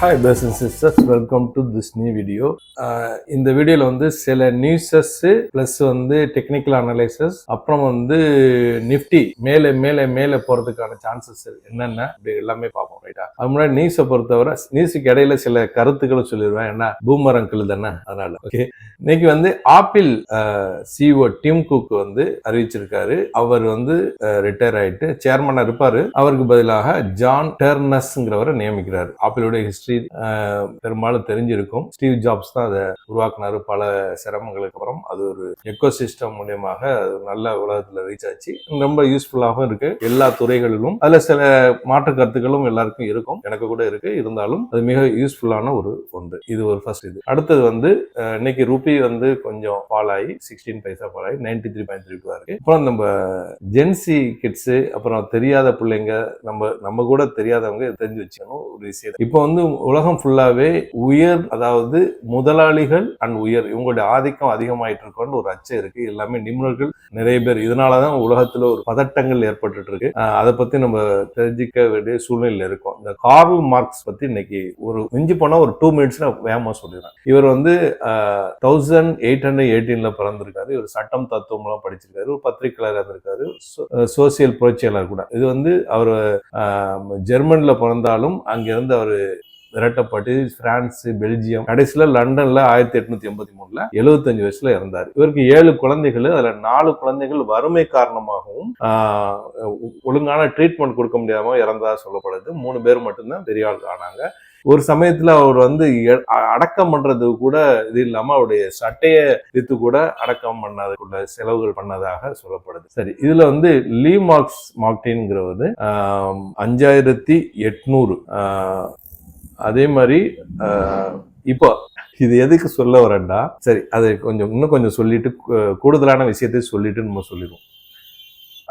Hi brothers and sisters, welcome to this new video. இந்த வீடியோவில் வந்து சில நியூஸஸ் ப்ளஸ் வந்து டெக்னிக்கல் அனலைசஸ், அப்புறம் வந்து நிஃப்டி மேலே மேலே மேலே போகிறதுக்கான சான்சஸ் என்னென்ன அப்படி எல்லாமே பார்ப்போம். ரைட்டா? அது முன்னாடி நியூஸை பொறுத்தவரை நியூஸுக்கு இடையில சில கருத்துக்களும் சொல்லிடுவேன். ஏன்னா பூமரங்கள் தானே, அதனால ஓகே. இன்னைக்கு வந்து ஆப்பிள் சிஇஓ டிம் குக் வந்து அறிவிச்சிருக்காரு. அவர் வந்து ரிட்டையர் ஆயிட்டு சேர்மனா இருப்பாரு. அவருக்கு பதிலாக ஜான் டெர்னஸ்ங்கிறவரை நியமிக்கிறார். ஆப்பிளுடைய ஹிஸ்டரி பெரும்பாலும் தெரிஞ்சிருக்கும். ஸ்டீவ் ஜாப்ஸ் தான் அதை உருவாக்குனாரு. பல சிரமங்களுக்கு அப்புறம் அது ஒரு எக்கோசிஸ்டம் மூலியமாக நல்ல உலகத்துல ரீச் ஆச்சு. ரொம்ப யூஸ்ஃபுல்லாகவும் இருக்கு எல்லா துறைகளிலும். அதுல சில மாற்று கருத்துக்களும் எல்லாருக்கும் இருக்கும், எனக்கு கூட இருக்கு. இருந்தாலும் அது மிக யூஸ்ஃபுல்லான ஒரு ஒன்று. இது ஒரு ஃபர்ஸ்ட். இது அடுத்தது வந்து இன்னைக்கு ரூபி வந்து கொஞ்சம் ஃபால் ஆகி 16 பைசா ஃபால் ஆகி 93.32 இருக்கு. அப்புறம் நம்ம ஜென்சி கிட்ஸ், அப்புறம் தெரியாத பிள்ளைங்க, நம்ம கூட தெரியாதவங்க தெரிஞ்சு வச்சுக்கணும் ஒரு விஷயம். இப்போ வந்து உலகம் ஃபுல்லாவே உயர், அதாவது முதலாளிகள் அண்ட் உயர், இவங்களுடைய ஆதிக்கம் அதிகமாயிட்டு இருக்கோன்னு ஒரு அச்சம் இருக்கு. எல்லாமே நிபுணர்கள் நிறைய பேர். இதனாலதான் உலகத்துல ஒரு பதட்டங்கள் ஏற்பட்டு இருக்கு. அதை பத்தி நம்ம தெரிஞ்சிக்க வேண்டிய சூழ்நிலையில இருக்கும். இந்த கார்ல் மார்க்ஸ் பத்தி இன்னைக்கு ஒரு மிஞ்சி போனா ஒரு 2 மினிட்ஸ்ல வேகமா சொல்லிடுறேன். இவர் வந்து 1818 பிறந்திருக்காரு. இவர் சட்டம் தத்துவம் எல்லாம் படிச்சிருக்காரு. ஒரு பத்திரிகையாளர் இருந்திருக்காரு. சோசியல் புரட்சியாளர் கூட. இது வந்து அவர் ஜெர்மன்ல பிறந்தாலும் அங்கிருந்து அவர் விரட்டப்பட்டு பிரான்ஸ், பெல்ஜியம், கடைசியில லண்டன்ல 1883 75 வயசுல இறந்தார். இவருக்கு 7 குழந்தைகள். அதுல 4 குழந்தைகள் வறுமை காரணமாகவும் ஒழுங்கான ட்ரீட்மெண்ட் கொடுக்க முடியாம இறந்ததா சொல்லப்படுது. 3 பேர் மட்டும்தான் பெரிய ஆள் ஆனாங்க. ஒரு சமயத்துல அவர் வந்து அடக்கம் பண்றது கூட இது இல்லாம அவருடைய சட்டையை வித்து கூட அடக்கம் பண்ணதுக்குள்ள செலவுகள் பண்ணதாக சொல்லப்படுது. சரி, இதுல வந்து லீ மார்க்டின்ங்கிறவர் 5800. அதே மாதிரி இப்போ இது எதுக்கு சொல்ல வரேன்டா, சரி அதை இன்னும் கொஞ்சம் சொல்லிட்டு கூடுதலான விஷயத்தை சொல்லிட்டு நம்ம சொல்லிடுவோம்.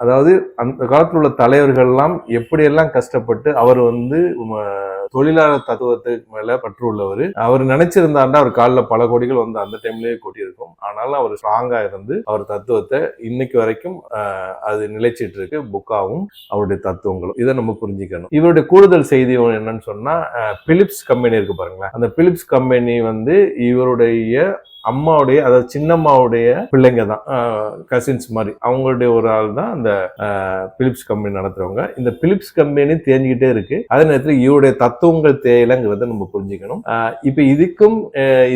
அதாவது அந்த காலத்தில் உள்ள தலைவர்கள்லாம் எப்படியெல்லாம் கஷ்டப்பட்டு, அவர் வந்து தொழிலாளர் தத்துவத்துக்கு மேல பற்று உள்ளவர். அவர் நினைச்சிருந்தாண்டா அவர் காலில் பல கோடிகள் வந்து அந்த டைம்லயே கொட்டியிருக்கும். ஆனாலும் அவர் ஸ்ட்ராங்கா இருந்து அவர் தத்துவத்தை இன்னைக்கு வரைக்கும் அது நிலைச்சிட்டு இருக்கு. புக்காவும் அவருடைய தத்துவங்களும். இதை நம்ம புரிஞ்சுக்கணும். இவருடைய கூடுதல் செய்தி என்னன்னு சொன்னா, பிலிப்ஸ் கம்பெனி இருக்கு பாருங்களேன். அந்த பிலிப்ஸ் கம்பெனி வந்து இவருடைய அம்மாவுடைய, அதாவது சின்னம்மாவுடைய பிள்ளைங்க தான், கசின்ஸ் மாதிரி. அவங்களுடைய ஒரு ஆள் தான் அந்த பிலிப்ஸ் கம்பெனி நடத்துறவங்க. இந்த பிலிப்ஸ் கம்பெனி தேஞ்சிக்கிட்டே இருக்கு. அதே நேரத்தில் இவருடைய தத்துவங்கள் தேயிலங்கிறத நம்ம புரிஞ்சுக்கணும். இப்ப இதுக்கும்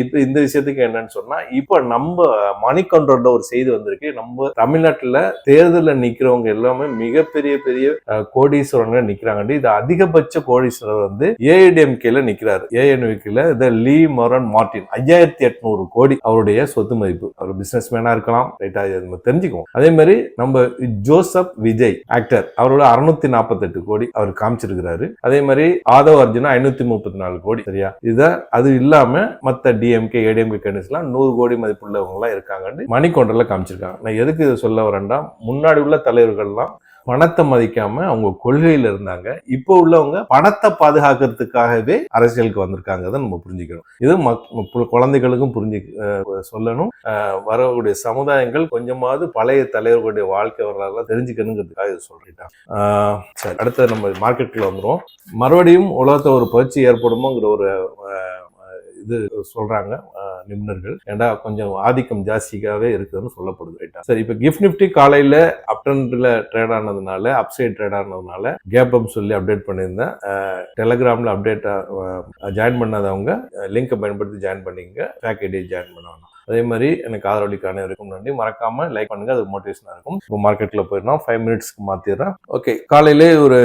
இப்ப இந்த விஷயத்துக்கு என்னன்னு சொன்னா, இப்ப நம்ம மணி கண்ட்ரோல்ல ஒரு செய்தி வந்திருக்கு. நம்ம தமிழ்நாட்டுல தேர்தலில் நிக்கிறவங்க எல்லாமே மிகப்பெரிய பெரிய கோடீஸ்வரங்க நிக்கிறாங்க. இது அதிகபட்ச கோடீஸ்வரர் வந்து ஏஐடிஎம்கேல நிக்கிறாரு. ஏஎன்விகேல லீ மொரன் மார்டின் 5800 கோடி அவருடைய சொத்து மதிப்பு. அவர் பிசினஸ் மேனா இருக்கலாம். ரைட்டா? நம்ம தெரிஞ்சுக்குவோம். அதே மாதிரி நம்ம ஜோசப் விஜய் ஆக்டர், அவரோட 648 கோடி அவர் காமிச்சிருக்கிறாரு. அதே மாதிரி ஆதவ் அர்ஜுனா 534 கோடி. சரியா? அது இல்லாம மத்த டிஎம்கே, ஏடிஎம்கே கேண்டிடேட்ஸ் எல்லாம் 100 கோடி மதிப்புள்ளவங்க எல்லாம் இருக்காங்கன்னு மணிக்கொண்டர்ல காமிச்சிருக்காங்க. நான் எதுக்கு இதை சொல்ல வரேன்டா, முன்னாடி உள்ள தலைவர்கள்லாம் பணத்தை மதிக்காம அவங்க கொள்கையில இருந்தாங்க. இப்போ உள்ளவங்க பணத்தை பாதுகாக்கிறதுக்காகவே அரசியலுக்கு வந்திருக்காங்க. நம்ம புரிஞ்சுக்கணும். இது குழந்தைகளுக்கும் சொல்லணும். வரக்கூடிய சமுதாயங்கள் கொஞ்சமாவது பழைய தலைவர்களுடைய வாழ்க்கை வரலாறு தெரிஞ்சுக்கணுங்கிறதுக்காக இது சொல்லிட்டான். சரி, அடுத்து நம்ம மார்க்கெட்டுக்குள்ள வந்துடும். மறுபடியும் உலகத்தை ஒரு புரட்சி ஏற்படுமோங்கிற ஒரு இது சொல்றாங்க நிபுணர்கள். ஏண்டா கொஞ்சம் ஆதிக்கம் ஜாஸ்தியாகவே இருக்குதுன்னு சொல்லப்படுது. ரைட்டா? சரி, இப்ப கிஃப்ட் நிஃப்டி காலையில அப்டர்ன்ல ட்ரேட் ஆனதுனால, அப்சைட் ட்ரேட் ஆனதுனால கேப் அப் சொல்லி அப்டேட் பண்ணியிருந்தேன். டெலிகிராம்ல அப்டேட் ஜாயின் பண்ணாதவங்க லிங்கை பயன்படுத்தி ஜாயின் பண்ணிங்க. பேக் ஐடியை ஜாயின் பண்ணணும். அதே மாதிரி எனக்கு ஆதரவளிக்கான இருக்கும் நன்றி. மறக்காம லைக் பண்ணுங்க, அது மோட்டிவேஷனா இருக்கும். இப்போ மார்க்கெட்ல போயிடணும். 5 மினிட்ஸ்க்கு மாத்திடுறேன். ஓகே, காலையிலே ஒரு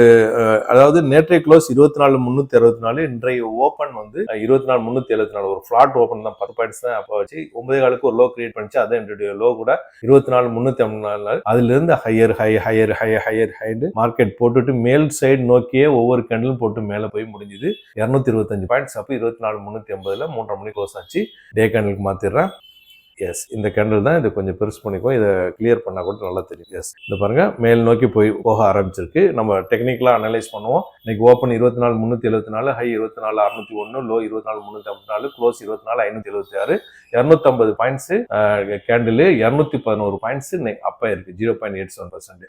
அதாவது நேற்றைய க்ளோஸ் 24,364. இன்றைய ஓப்பன் வந்து 24,374. ஒரு ஃபிளாட் ஓப்பன் தான். 10 பாயிண்ட்ஸ் தான் அப்போ வச்சு 9 காலுக்கு ஒரு லோ கிரியேட் பண்ணிச்சு. அதான் என்னுடைய லோ கூட 24,354. அதுல இருந்து ஹையர் மார்க்கெட் போட்டுட்டு மேல் சைடு நோக்கியே ஒவ்வொரு கேண்டிலும் போட்டு மேல போய் முடிஞ்சுது. 225 பாயிண்ட்ஸ். அப்போ 24,380 3:30 மணிக்கு க்ளோஸ் ஆச்சு. டே கேண்டிலுக்கு மாத்திடுறேன். எஸ், இந்த கேண்டில் தான். இது கொஞ்சம் பெருசு பண்ணிக்கோ. இதை கிளியர் பண்ணா கூட நல்லா தெரியும். எஸ், இந்த பாருங்க மேல் நோக்கி போக ஆரம்பிச்சிருக்கு. நம்ம டெக்னிக்கலா அனலைஸ் பண்ணுவோம். இன்னைக்கு open 24,374, high 24,601, low 24,354, close 24,576, 250 points candle, 211 points அப்ப இருக்கு. 0.87%.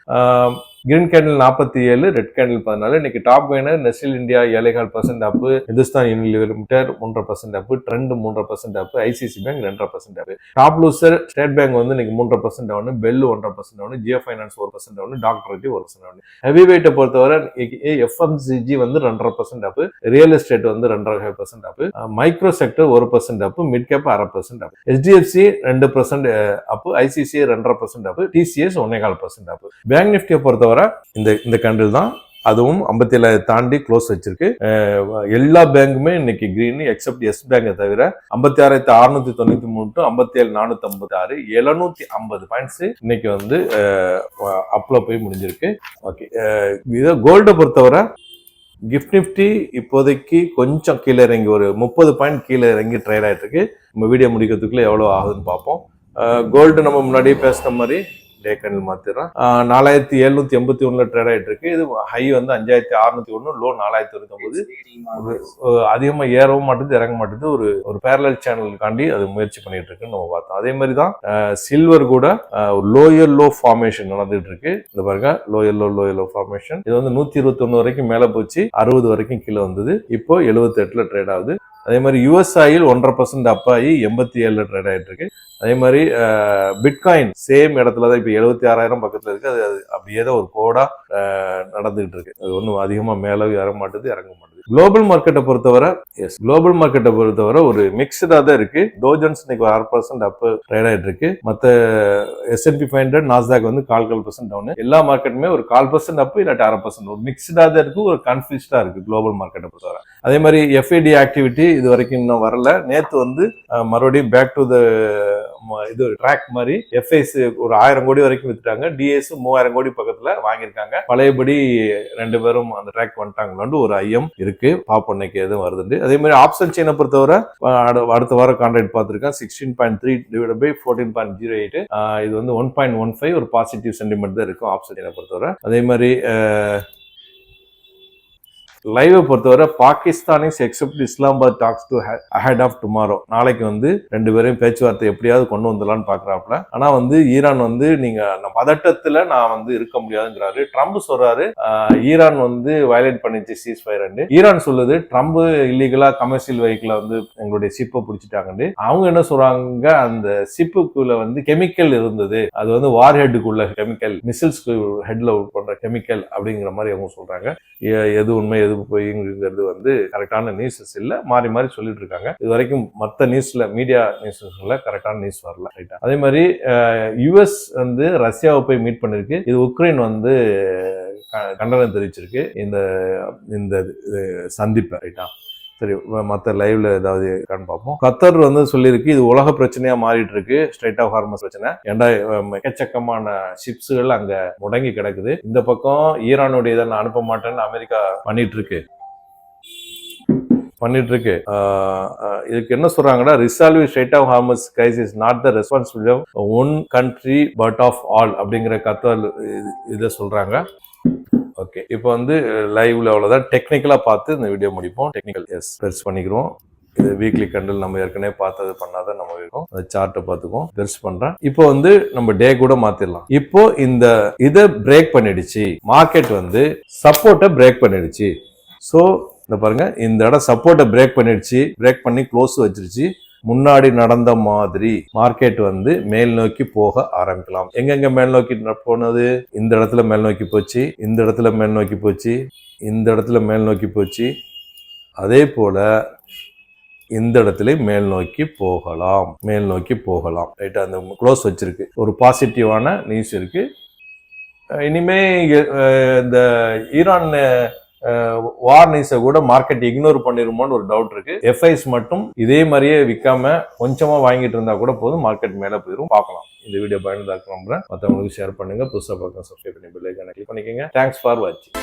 Green candle 47, red candle 14. இன்னைக்கு top gainer Nestle India 7.5% up, Hindustan Unilever limited 3.5% up, Trent 3.5% up, ICICI bank 2.5% up. Top loser State Bank வந்து இன்னைக்கு 3% down, BEL 1.5% down, Jio finance 1% down, doctor Reddy 1% down. Heavy வெயிட்டை பொறுத்தவரை FMCG வந்து 2.5% அப், real estate வந்து 2.5% அப், micro sector 1% அப், mid cap 0.5% அப், HDFC 2% அப், ICC 2.5% அப், TCS 1.5% அப். Bank நிஃப்டியை பொறுத்தவரை இந்த candle தான், அதுவும் 57 தாண்டி க்ளோஸ் வச்சிருக்கு. எல்லா பேங்குமே இன்னைக்கு கிரீன் எக்ஸப்ட் எஸ் பேங்கை தவிர 56,693 டு 57,456 750 பாயிண்ட்ஸ் இன்னைக்கு வந்து அப்ல போய் முடிஞ்சிருக்கு. ஓகே, இதை கோல்டை பொறுத்தவரை கிஃப்ட் நிஃப்டி இப்போதைக்கு கொஞ்சம் கீழே இறங்கி ஒரு 30 பாயிண்ட் கீழே இறங்கி ட்ரேட் ஆயிட்டு இருக்கு. நம்ம வீடியோ முடிக்கிறதுக்குள்ள எவ்வளவு ஆகுதுன்னு பார்ப்போம். கோல்டு நம்ம முன்னாடியே பேசுற மாதிரி டே கேண்டில் மாத்திரம் 4781 ட்ரேட் ஆயிட்டு இருக்கு. இது ஹை வந்து 5601, லோ 4029. அதிகமா ஏறவும் மாட்டேது, இறங்க மாட்டேது. ஒரு பேரலல் சேனலுக்காண்டி அது முயற்சி பண்ணிட்டு இருக்குன்னு நம்ம பார்த்தோம். அதே மாதிரி தான் சில்வர் கூட லோயர் லோ ஃபார்மேஷன் நடந்துட்டு இருக்கு. இந்த பாருங்க, லோயர் லோ ஃபார்மேஷன். இது வந்து 121 வரைக்கும் மேல போச்சு, 60 வரைக்கும் கீழே வந்தது. இப்போ 78ல ட்ரேட் ஆகுது. அதே மாதிரி யுஎஸ் ஆயில் 1.5% அப் ஆகி 87ல ட்ரேட் ஆயிட்டு இருக்கு. அதே மாதிரி பிட்காயின் சேம் இடத்துல தான் இப்போ 76,000 பக்கத்துல இருக்கு. அது அப்படியே தான் ஒரு கோடா நடந்துகிட்டு இருக்கு. அது ஒன்றும் அதிகமா மேலே ஏற மாட்டுது, இறங்க மாட்டுது. குளோபல் மார்க்கெட்டை பொறுத்தவரை ஒரு மிக்சடா தான் இருக்கு. டோஜன்ஸ் இன்னைக்கு 1% அப் ட்ரேட் ஆயிட்டு இருக்கு. மற்ற S&P 500, நாஸ்டாக் வந்து 0.25% டவுன். எல்லா மார்க்கெட்டுமே ஒரு 0.25% அப் இல்லாட்டி 0.5%, ஒரு மிக்சடா தான் இருக்கு, ஒரு கன்ஃபியூஸ்டா இருக்கு குளோபல் மார்க்கெட்டை பொறுத்தவரை. அதே மாதிரி FID ஆக்டிவிட்டி இது வரைக்கும் இன்னும் வரல. நேத்து வந்து மறுபடியும் பேக் டு த இது ட்ராக் மாதிரி FIs ஒரு 1000 கோடி வரைக்கும் வித்துட்டாங்க. டிஎஸ் 3000 கோடி பக்கத்துல வாங்கியிருக்காங்க. பழையபடி ரெண்டு பேரும் அந்த ட்ராக் வந்துட்டாங்களான்னு ஒரு ஐயம் இருக்கு. பாப்போம் இன்னைக்கு எதுவும் வருதுண்டு. அதே மாதிரி ஆப்ஷன் செயினை பொறுத்தவரை அடுத்த வாரம் கான்ட்ராக்ட் பார்த்திருக்கேன். 16.3 டிவைட் பை 14.08. இது வந்து 1.15 ஒரு பாசிட்டிவ் சென்டிமெண்ட் தான் இருக்கும் ஆப்ஷன் செயினை பொறுத்தவரை. அதே மாதிரி லைவை பொறுத்தவரை Pakistanis expect Islamabad talks to ahead of tomorrow. நாளைக்கு வந்து ரெண்டு பேரையும் பேச்சுவார்த்தை எப்படியாவது கொண்டு வந்துடலான்னு பாக்குறாப்புல. ஆனா வந்து ஈரான் வந்து நீங்க பதட்டத்துல நான் வந்து இருக்க முடியாதுங்கிறாரு. ட்ரம்ப் சொல்றாரு ஈரான் வந்து வயலேட் பண்ணிச்சு சீஸ் ஃபயர். ஈரான் சொல்லுது ட்ரம்ப் இல்லீகலா கமர்ஷியல் வெஹிக்கிள வந்து எங்களுடைய ஷிப்பை பிடிச்சிட்டாங்க. அவங்க என்ன சொல்றாங்க, அந்த ஷிப்புக்குள்ள வந்து கெமிக்கல் இருந்தது, அது வந்து வார் ஹெட்டுக்குள்ள கெமிக்கல், மிசில்ஸ்க்கு ஹெட்ல பண்ற கெமிக்கல் அப்படிங்கிற மாதிரி அவங்க சொல்றாங்க. எது உண்மை எது போய்ங்கிறது வந்து கரெக்டான நியூஸஸ் இல்ல, மாறி மாறி சொல்லிட்டு இருக்காங்க. இது வரைக்கும் மற்ற நியூஸ்ல மீடியா நியூஸ்ல கரெக்டான நியூஸ் வரல. அதே மாதிரி US வந்து ரஷ்யாவை போய் மீட் பண்ணிருக்கு. இது உக்ரைன் வந்து கண்டனம் தெரிவிச்சிருக்கு இந்த சந்திப்பை. ரைட்டா, சரி, மற்ற லைவ்ல ஏதாவது இருக்கான்னு பார்ப்போம். கத்தர் வந்து சொல்லியிருக்கு இது உலக பிரச்சனையா மாறிட்டு இருக்கு, ஸ்ட்ரைட் ஆஃப் ஹார்மஸ் பிரச்சனை. ஏண்டா எக்கச்சக்கமான ஷிப்ஸுகள் அங்க முடங்கி கிடக்குது. இந்த பக்கம் ஈரானுடைய இதை நான் அனுப்ப மாட்டேன்னு அமெரிக்கா பண்ணிட்டு இருக்கு. இதுக்கு என்ன சொல்றாங்கன்னா, resolve Strait of Hormuz crisis not the responsibility of one country but of all அப்படிங்கிற கத்தர் இதை சொல்றாங்க. ஓகே, இப்போ வந்து லைவ்ல அவ்வளவுதான். டெக்னிக்கலா பார்த்து இந்த வீடியோ முடிப்போம். டெக்னிக்கல் பெருசு பண்ணிக்கிறோம். இது வீக்லி கண்டல் நம்ம ஏற்கனவே பார்த்தது பண்ணாதான் நம்ம இருக்கும். அந்த சார்ட்டை பார்த்துக்குவோம், பெருசு பண்றேன். இப்போ வந்து நம்ம டே கூட மாத்திரலாம். இப்போ இதை பிரேக் பண்ணிடுச்சு, மார்க்கெட் வந்து சப்போர்ட்டை பிரேக் பண்ணிடுச்சு. ஸோ இந்த பாருங்க, இந்த இடம் சப்போர்ட்டை பிரேக் பண்ணிடுச்சு, பிரேக் பண்ணி க்ளோஸ் வச்சிருச்சு. முன்னாடி நடந்த மாதிரி மார்க்கெட் வந்து மேல் நோக்கி போக ஆரம்பிக்கலாம். எங்கெங்க மேல் நோக்கி போனது, இந்த இடத்துல மேல் நோக்கி போச்சு, இந்த இடத்துல மேல் நோக்கி போச்சு, இந்த இடத்துல மேல் நோக்கி போச்சு. அதே போல இந்த இடத்துல மேல் நோக்கி போகலாம். ரைட்டா, அந்த க்ளோஸ் வச்சிருக்கு, ஒரு பாசிட்டிவான நியூஸ் இருக்கு. இனிமே இந்த ஈரான் வார் நியூஸை கூட மார்க்கெட் இக்னோர் பண்ணிருமோன்னு ஒரு டவுட் இருக்கு. FIs மட்டும் இதே மாதிரியே விற்காம கொஞ்சமா வாங்கிட்டு இருந்தா கூட போதும், மார்க்கெட் மேல போயிடும். பார்க்கலாம். இந்த வீடியோ பயனுள்ளதாக நம்புறேன். மற்றவங்களுக்கு ஷேர் பண்ணுங்க. புதுசா பார்க்க சப்ஸ்கிரைப் பண்ணி பெல் ஐகானை கிளிக் பண்ணிக்கோங்க. தேங்க்ஸ் ஃபார் வாட்சிங்.